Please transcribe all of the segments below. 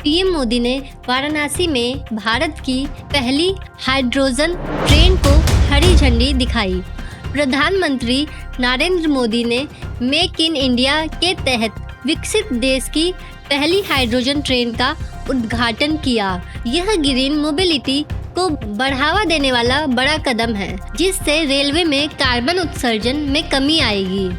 PM Modi ने वाराणसी में भारत की पहली हाइड्रोजन ट्रेन को हरी झंडी दिखाई। प्रधानमंत्री नरेंद्र मोदी ने मेक इन इंडिया के तहत विकसित देश की पहली हाइड्रोजन ट्रेन का उद्घाटन किया। यह ग्रीन मोबिलिटी को बढ़ावा देने वाला बड़ा कदम है, जिससे रेलवे में कार्बन उत्सर्जन में कमी आएगी।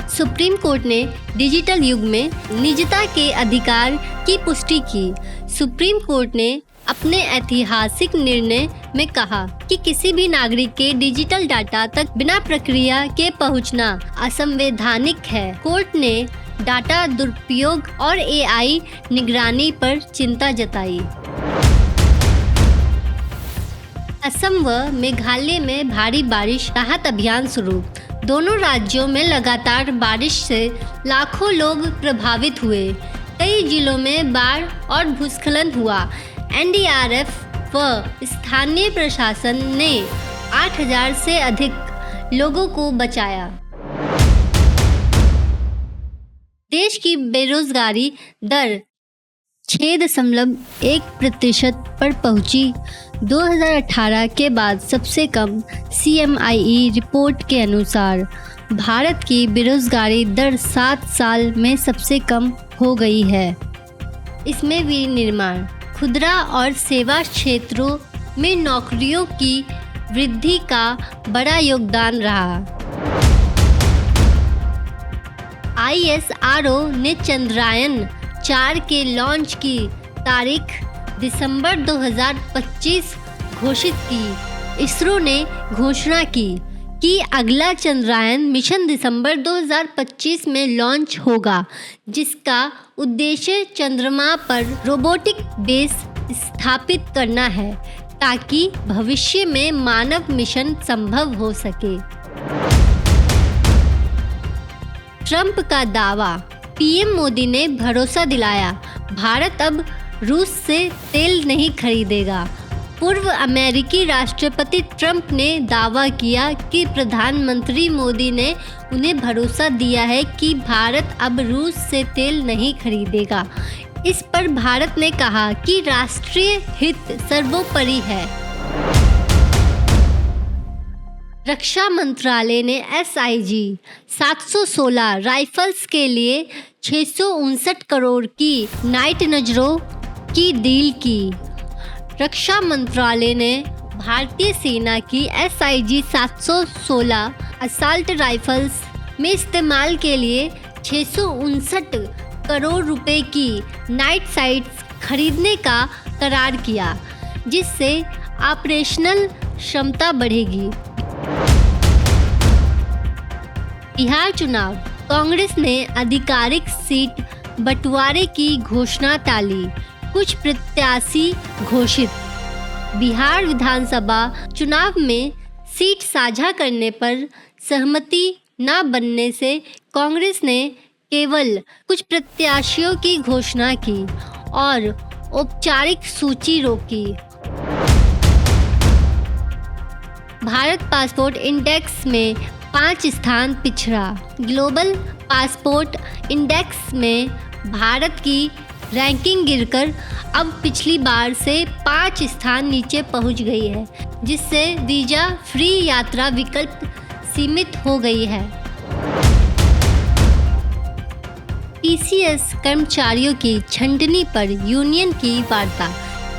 सुप्रीम कोर्ट ने डिजिटल युग में निजता के अधिकार की पुष्टि की। सुप्रीम कोर्ट ने अपने ऐतिहासिक निर्णय में कहा कि किसी भी नागरिक के डिजिटल डाटा तक बिना प्रक्रिया के पहुंचना असंवैधानिक है। कोर्ट ने डाटा दुरुपयोग और एआई निगरानी पर चिंता जताई। असम व मेघालय में भारी बारिश राहत अभियान शुरू। दोनों राज्यों में लगातार बारिश से लाखों लोग प्रभावित हुए। कई जिलों में बाढ़ और भूस्खलन हुआ। एनडीआरएफ व स्थानीय प्रशासन ने 8,000 से अधिक लोगों को बचाया। देश की बेरोजगारी दर 6.1% पर पहुंची। 2018 के बाद सबसे कम। CMIE रिपोर्ट के अनुसार भारत की बेरोजगारी दर 7 साल में सबसे कम हो गई है। इसमें विनिर्माण, खुदरा और सेवा क्षेत्रों में नौकरियों की वृद्धि का बड़ा योगदान रहा। ISRO ने चंद्रयान-4 के लॉन्च की तारीख दिसंबर 2025 घोषित की। इसरो ने घोषणा की कि अगला चंद्रयान मिशन दिसंबर 2025 में लॉन्च होगा, जिसका उद्देश्य चंद्रमा पर रोबोटिक बेस स्थापित करना है ताकि भविष्य में मानव मिशन संभव हो सके। ट्रंप का दावा। पीएम मोदी ने भरोसा दिलाया, भारत अब रूस से तेल नहीं खरीदेगा। पूर्व अमेरिकी राष्ट्रपति ट्रंप ने दावा किया कि प्रधानमंत्री मोदी ने उन्हें भरोसा दिया है कि भारत अब रूस से तेल नहीं खरीदेगा। इस पर भारत ने कहा कि राष्ट्रीय हित सर्वोपरि है। रक्षा मंत्रालय ने SIG 716 राइफल्स के लिए 659 करोड़ की नाइट नजरों की डील की। रक्षा मंत्रालय ने भारतीय सेना की SIG 716 असॉल्ट राइफल्स में इस्तेमाल के लिए 659 करोड़ रुपए की नाइट साइट्स खरीदने का करार किया, जिससे ऑपरेशनल क्षमता बढ़ेगी। बिहार चुनाव। कांग्रेस ने आधिकारिक सीट बंटवारे की घोषणा टाली। कुछ प्रत्याशी घोषित। बिहार विधानसभा चुनाव में सीट साझा करने पर सहमति न बनने से कांग्रेस ने केवल कुछ प्रत्याशियों की घोषणा की और औपचारिक सूची रोकी। भारत पासपोर्ट इंडेक्स में 5 स्थान पिछड़ा। ग्लोबल पासपोर्ट इंडेक्स में भारत की रैंकिंग गिरकर अब पिछली बार से 5 स्थान नीचे पहुंच गई है, जिससे वीजा फ्री यात्रा विकल्प सीमित हो गई है। TCS कर्मचारियों की छंटनी पर यूनियन की वार्ता।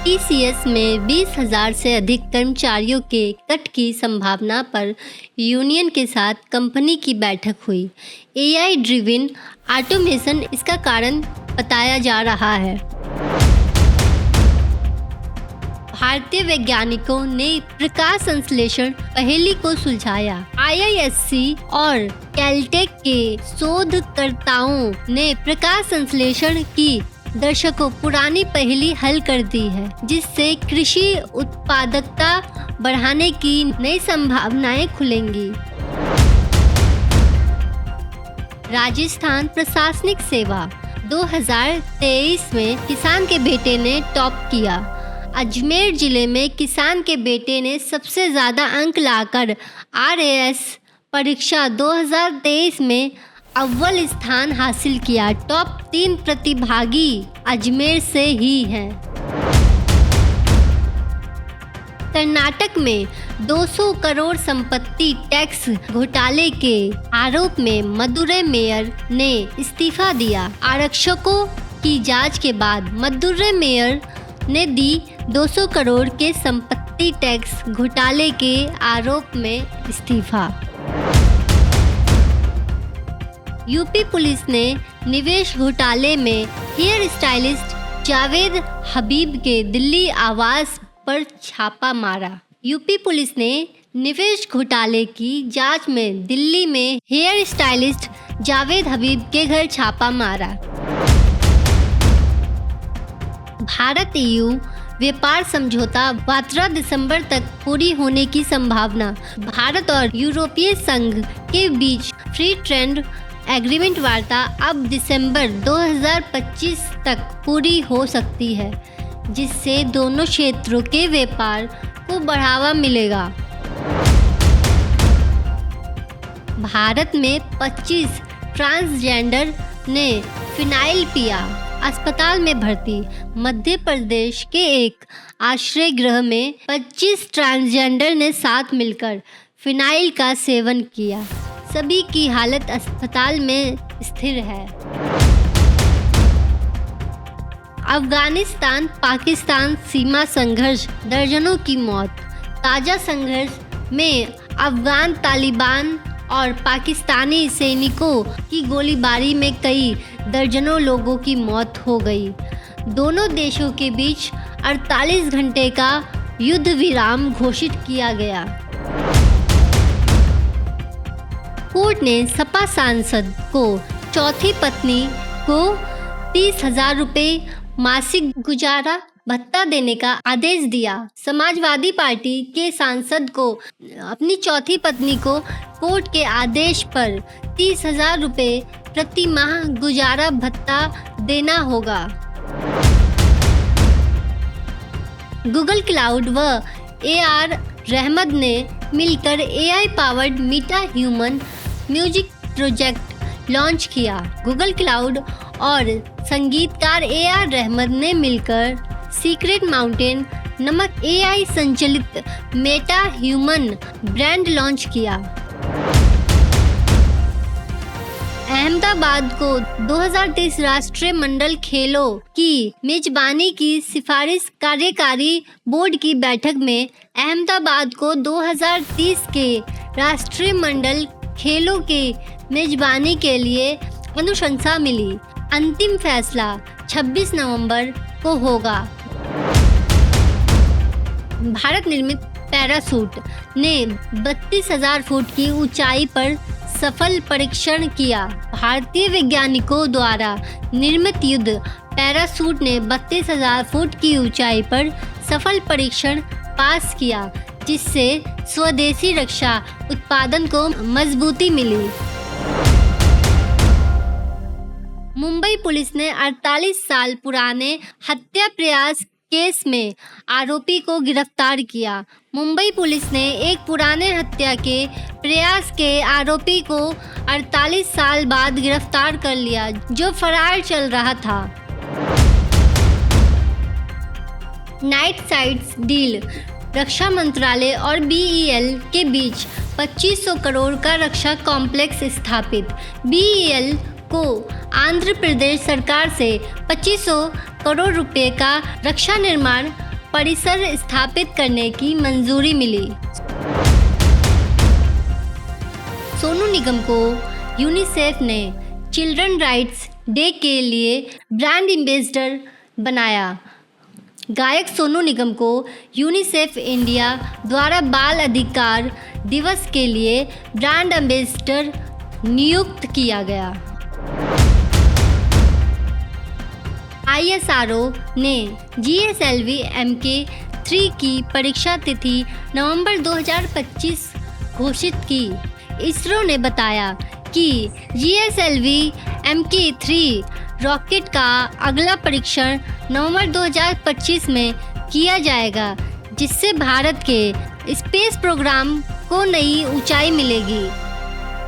TCS में 20,000 से अधिक कर्मचारियों के कट की संभावना पर यूनियन के साथ कंपनी की बैठक हुई। AI ड्रिवन ऑटोमेशन इसका कारण बताया जा रहा है। भारतीय वैज्ञानिकों ने प्रकाश संश्लेषण पहेली को सुलझाया। IISc और कैलटेक के शोधकर्ताओं ने प्रकाश संश्लेषण की दशकों पुरानी पहेली हल कर दी है, जिससे कृषि उत्पादकता बढ़ाने की नई संभावनाएं खुलेंगी। राजस्थान प्रशासनिक सेवा। 2023 में किसान के बेटे ने टॉप किया। अजमेर जिले में किसान के बेटे ने सबसे ज़्यादा अंक लाकर RAS परीक्षा 2023 में अव्वल स्थान हासिल किया। टॉप 3 प्रतिभागी अजमेर से ही हैं। कर्नाटक में 200 करोड़ संपत्ति टैक्स घोटाले के आरोप में मदुरै मेयर ने इस्तीफा दिया। आरक्षकों की जांच के बाद मदुरै मेयर ने दी 200 करोड़ के संपत्ति टैक्स घोटाले के आरोप में इस्तीफा। यूपी पुलिस ने निवेश घोटाले में हेयर स्टाइलिस्ट जावेद हबीब के दिल्ली आवास पर छापा मारा। यूपी पुलिस ने निवेश घोटाले की जांच में दिल्ली में हेयर स्टाइलिस्ट जावेद हबीब के घर छापा मारा। भारत EU व्यापार समझौता 12 दिसंबर तक पूरी होने की संभावना। भारत और यूरोपीय संघ के बीच फ्री ट्रेड एग्रीमेंट वार्ता अब दिसंबर 2025 तक पूरी हो सकती है, जिससे दोनों क्षेत्रों के व्यापार को बढ़ावा मिलेगा। भारत में 25 ट्रांसजेंडर ने फिनाइल पिया, अस्पताल में भर्ती। मध्य प्रदेश के एक आश्रय गृह में 25 ट्रांसजेंडर ने साथ मिलकर फिनाइल का सेवन किया। सभी की हालत अस्पताल में स्थिर है। अफगानिस्तान पाकिस्तान सीमा संघर्ष, दर्जनों की मौत। ताज़ा संघर्ष में अफगान तालिबान और पाकिस्तानी सैनिकों की गोलीबारी में कई दर्जनों लोगों की मौत हो गई। दोनों देशों के बीच 48 घंटे का युद्ध विराम घोषित किया गया। कोर्ट ने सपा सांसद को चौथी पत्नी को 30,000 रुपये मासिक गुजारा भत्ता देने का आदेश दिया। समाजवादी पार्टी के सांसद को अपनी चौथी पत्नी को कोर्ट के आदेश पर 30,000 रुपये प्रति माह गुजारा भत्ता देना होगा। गूगल क्लाउड व AR रहमत ने मिलकर AI powered meta human music project launch किया। गूगल क्लाउड और संगीतकार AR रहमत ने मिलकर सीक्रेट माउंटेन नामक AI संचालित मेटा ह्यूमन ब्रांड लॉन्च किया। अहमदाबाद को 2023 राष्ट्रीय मंडल खेलों की मेजबानी की सिफारिश। कार्यकारी बोर्ड की बैठक में अहमदाबाद को 2030 के राष्ट्रीय मंडल खेलों के मेजबानी के लिए अनुशंसा मिली। अंतिम फैसला 26 नवंबर को होगा। भारत निर्मित पैराशूट ने 32,000 फुट की ऊंचाई पर सफल परीक्षण किया। भारतीय वैज्ञानिकों द्वारा निर्मित युद्ध पैराशूट ने 32,000 फुट की ऊंचाई पर सफल परीक्षण पास किया, जिससे स्वदेशी रक्षा उत्पादन को मजबूती मिली। मुंबई पुलिस ने 48 साल पुराने हत्या प्रयास केस में आरोपी को गिरफ्तार किया। मुंबई पुलिस ने एक पुराने हत्या के प्रयास के आरोपी को 48 साल बाद गिरफ्तार कर लिया, जो फरार चल रहा था। Night sites deal. रक्षा मंत्रालय और BEL के बीच 2500 करोड़ का रक्षा कॉम्प्लेक्स स्थापित। BEL को आंध्र प्रदेश सरकार से 2500 करोड़ रुपए का रक्षा निर्माण परिसर स्थापित करने की मंजूरी मिली। सोनू निगम को यूनिसेफ ने चिल्ड्रन राइट्स डे के लिए ब्रांड एम्बेसडर बनाया। गायक सोनू निगम को यूनिसेफ इंडिया द्वारा बाल अधिकार दिवस के लिए ब्रांड एम्बेसडर नियुक्त किया गया। ISRO ने GSLV MK3 की परीक्षा तिथि नवंबर 2025 घोषित की। इसरो ने बताया कि GSLV MK3 रॉकेट का अगला परीक्षण नवंबर 2025 में किया जाएगा, जिससे भारत के स्पेस प्रोग्राम को नई ऊंचाई मिलेगी।